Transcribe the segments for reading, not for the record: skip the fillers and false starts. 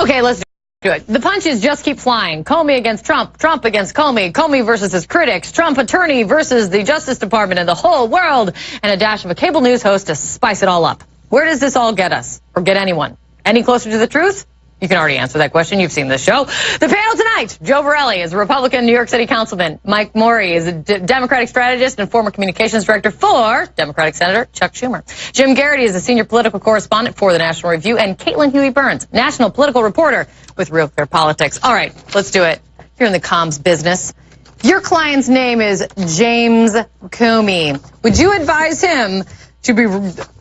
Okay, let's do it. The punches just keep flying. Comey against Trump, Trump against Comey, Comey versus his critics, Trump attorney versus the Justice Department and the whole world, and a dash of a cable news host to spice it all up. Where does this all get us, or get anyone? Any closer to the truth? You can already answer that question. You've seen this show. The panel tonight, Joe Borelli is a Republican New York City councilman. Mike Morey is a Democratic strategist and former communications director for Democratic Senator Chuck Schumer. Jim Garrity is a senior political correspondent for the National Review, and Caitlin Huey-Burns, national political reporter with Real Clear Politics. All right, let's do it. You're in the comms business. Your client's name is James Comey. Would you advise him to be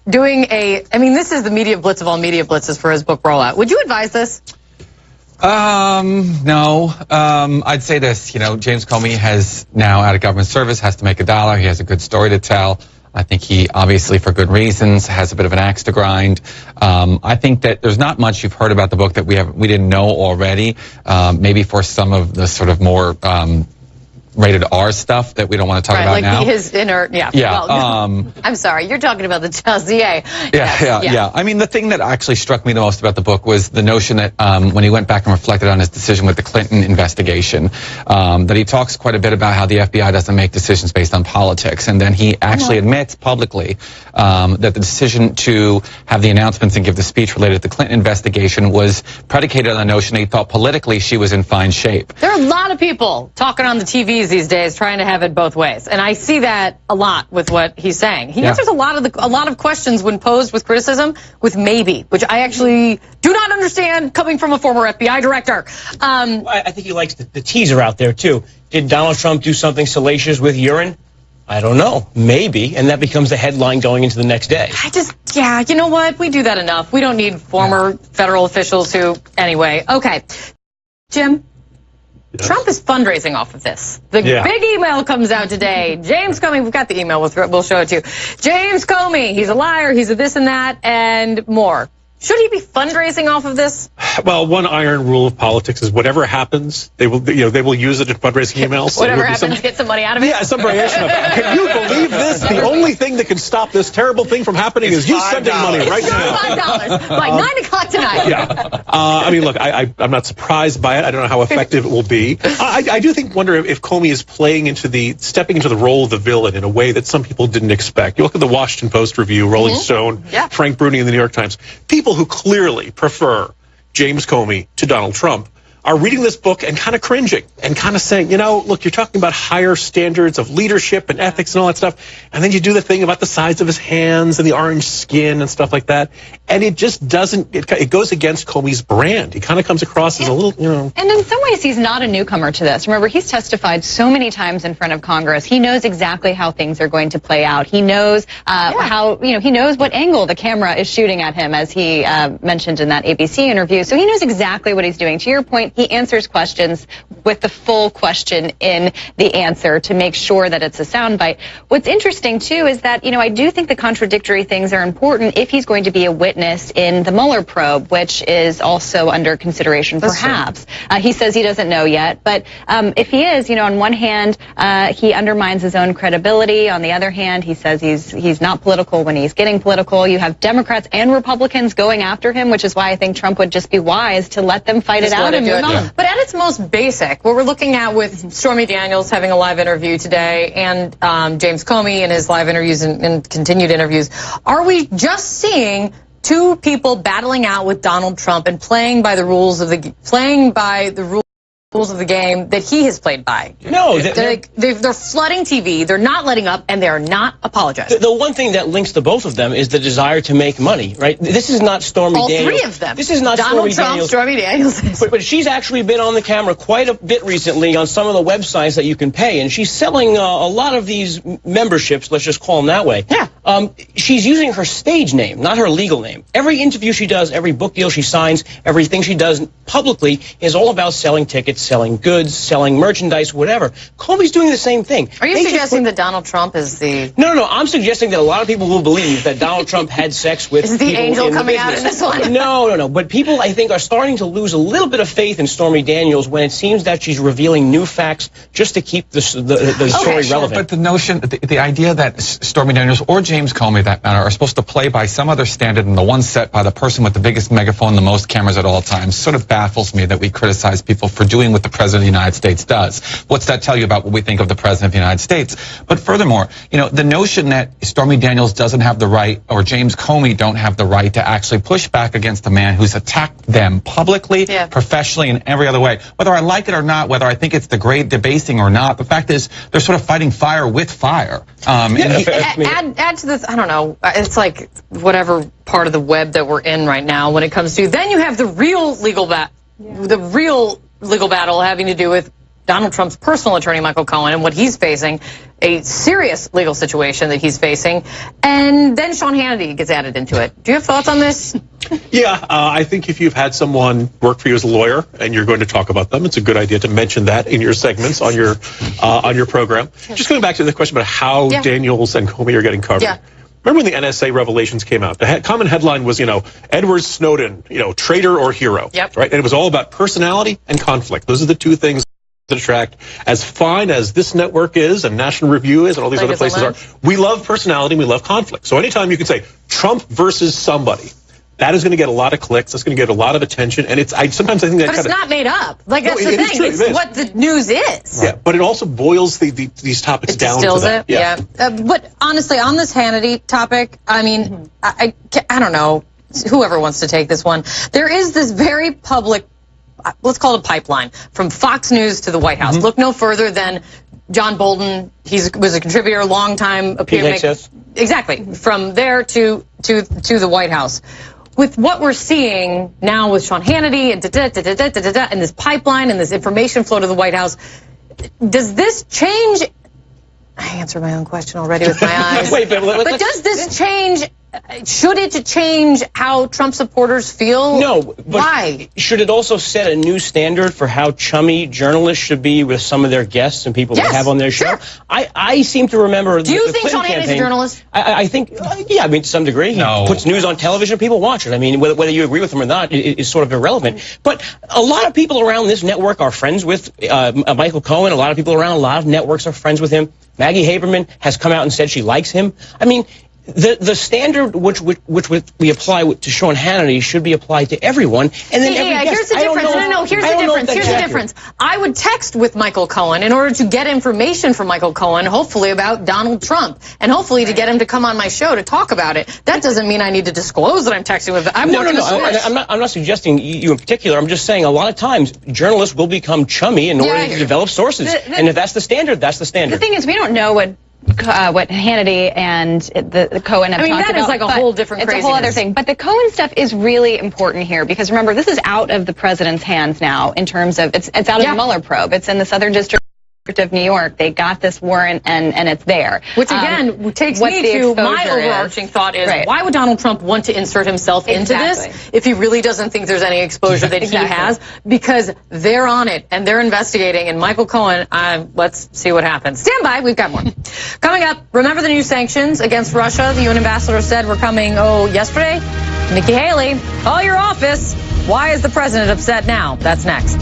doing this is the media blitz of all media blitzes for his book rollout. Would you advise this? No. I'd say this, James Comey has now out of government service, has to make a dollar. He has a good story to tell. I think he obviously, for good reasons, has a bit of an axe to grind. I think that there's not much you've heard about the book that we didn't know already. Maybe for some of the sort of more rated R stuff that we don't want to talk about now. His inner, yeah. Well, I'm sorry, you're talking about the dossier. Yeah. I mean, the thing that actually struck me the most about the book was the notion that when he went back and reflected on his decision with the Clinton investigation, that he talks quite a bit about how the FBI doesn't make decisions based on politics. And then he actually admits publicly that the decision to have the announcements and give the speech related to the Clinton investigation was predicated on the notion that he thought politically she was in fine shape. There are a lot of people talking on the TVs these days trying to have it both ways, and I see that a lot with what he's saying. He answers a lot of questions when posed with criticism with maybe, which I actually do not understand coming from a former FBI director. I think he likes the teaser out there too. Did Donald Trump do something salacious with urine? I don't know. Maybe, and that becomes the headline going into the next day. You know what? We do that enough. We don't need former federal officials who, anyway. Okay, Jim. Yes. Trump is fundraising off of this. The big email comes out today. James Comey, we've got the email, we'll show it to you. James Comey, he's a liar, he's a this and that, and more. Should he be fundraising off of this? Well, one iron rule of politics is whatever happens, they will use it in fundraising emails. Whatever happens, get some money out of it. Yeah, some variation of it. Can you believe this? The only thing that can stop this terrible thing from happening is you sending money right now. $5 by 9 o'clock tonight. Yeah. I mean, look, I'm not surprised by it. I don't know how effective it will be. I do wonder if Comey is stepping into the role of the villain in a way that some people didn't expect. You look at the Washington Post review, Rolling Stone, Frank Bruni in the New York Times. People who clearly prefer James Comey to Donald Trump are reading this book and kind of cringing and kind of saying, look, you're talking about higher standards of leadership and ethics and all that stuff, and then you do the thing about the size of his hands and the orange skin and stuff like that, and it just doesn't, it goes against Comey's brand. He kind of comes across as a little, And in some ways, he's not a newcomer to this. Remember, he's testified so many times in front of Congress. He knows exactly how things are going to play out. He knows he knows what angle the camera is shooting at him, as he mentioned in that ABC interview. So he knows exactly what he's doing. To your point, he answers questions with the full question in the answer to make sure that it's a soundbite. What's interesting, too, is that, I do think the contradictory things are important if he's going to be a witness in the Mueller probe, which is also under consideration, perhaps. He says he doesn't know yet. But if he is, on one hand, he undermines his own credibility. On the other hand, he says he's not political when he's getting political. You have Democrats and Republicans going after him, which is why I think Trump would just be wise to let them fight it out and move on. But at its most basic, what we're looking at with Stormy Daniels having a live interview today and James Comey and his live interviews and continued interviews, are we just seeing two people battling out with Donald Trump and playing by the rules of the game that he has played by? No, they're flooding TV. They're not letting up, and they are not apologizing. The one thing that links the both of them is the desire to make money, right? This is not Stormy Daniels. All three of them. This is not Donald Stormy Trump, Daniels. Stormy Daniels. But she's actually been on the camera quite a bit recently on some of the websites that you can pay, and she's selling a lot of these memberships. Let's just call them that way. Yeah. She's using her stage name, not her legal name. Every interview she does, every book deal she signs, everything she does publicly is all about selling tickets, selling goods, selling merchandise, whatever. Comey's doing the same thing. Are you suggesting that Donald Trump is the... No. I'm suggesting that a lot of people will believe that Donald Trump had sex with Is the angel coming out in this one? No. But people, I think, are starting to lose a little bit of faith in Stormy Daniels when it seems that she's revealing new facts just to keep the story relevant. But the notion, the idea that Stormy Daniels or James Comey, that matter, are supposed to play by some other standard than the one set by the person with the biggest megaphone, the most cameras at all times, sort of baffles me that we criticize people for doing what the President of the United States does. What's that tell you about what we think of the President of the United States? But furthermore, the notion that Stormy Daniels doesn't have the right, or James Comey don't have the right to actually push back against a man who's attacked them publicly, professionally, in every other way, whether I like it or not, whether I think it's debasing or not, the fact is they're sort of fighting fire with fire. Add to this, I don't know, it's like whatever part of the web that we're in right now when it comes to, then you have the real legal battle having to do with Donald Trump's personal attorney, Michael Cohen, and what he's facing, a serious legal situation that he's facing, and then Sean Hannity gets added into it. Do you have thoughts on this? Yeah, I think if you've had someone work for you as a lawyer and you're going to talk about them, it's a good idea to mention that in your segments on your program. Just going back to the question about how Daniels and Comey are getting covered. Remember when the NSA revelations came out? The common headline was, Edward Snowden, traitor or hero, right? And it was all about personality and conflict. Those are the two things that attract. As fine as this network is and National Review is and all these other places are, we love personality and we love conflict. So anytime you can say Trump versus somebody, that is going to get a lot of clicks. That's going to get a lot of attention, and sometimes I think that. But it's not made up. Like that's the thing. It's what the news is. Yeah, but it also boils these topics down to that. Yeah. But honestly, on this Hannity topic, I mean, I don't know. Whoever wants to take this one, there is this very public, let's call it a pipeline from Fox News to the White House. Look no further than John Bolton. He was a contributor, long time appearing. Exactly. From there to the White House. With what we're seeing now with Sean Hannity and this pipeline and this information flow to the White House, does this change? I answered my own question already with my eyes. But does this change? Should it change how Trump supporters feel? No. But why? Should it also set a new standard for how chummy journalists should be with some of their guests and people they have on their show? I seem to remember. Do you think Sean Hannity's a journalist? I think, yeah, I mean, to some degree. He puts news on television, people watch it. I mean, whether you agree with him or not is sort of irrelevant. But a lot of people around this network are friends with Michael Cohen. A lot of people around a lot of networks are friends with him. Maggie Haberman has come out and said she likes him. I mean, the standard which we apply to Sean Hannity should be applied to everyone. And then here's the difference. Here's the difference. I would text with Michael Cohen in order to get information from Michael Cohen, hopefully about Donald Trump, and hopefully to get him to come on my show to talk about it. That doesn't mean I need to disclose that I'm texting with. I'm not suggesting you in particular. I'm just saying a lot of times journalists will become chummy in order to develop sources, and if that's the standard, that's the standard. The thing is, we don't know what Hannity and the Cohen have talked about. That is like a whole different craziness. It's a whole other thing. But the Cohen stuff is really important here because remember, this is out of the president's hands now in terms of it's out of the Mueller probe. It's in the Southern District of New York. They got this warrant and it's there. Which again takes me to my overarching thought is why would Donald Trump want to insert himself into this if he really doesn't think there's any exposure that he has? Because they're on it and they're investigating, and Michael Cohen, let's see what happens. Stand by, we've got more. Coming up, remember the new sanctions against Russia? The UN ambassador said were coming, yesterday? Nikki Haley, call your office. Why is the president upset now? That's next.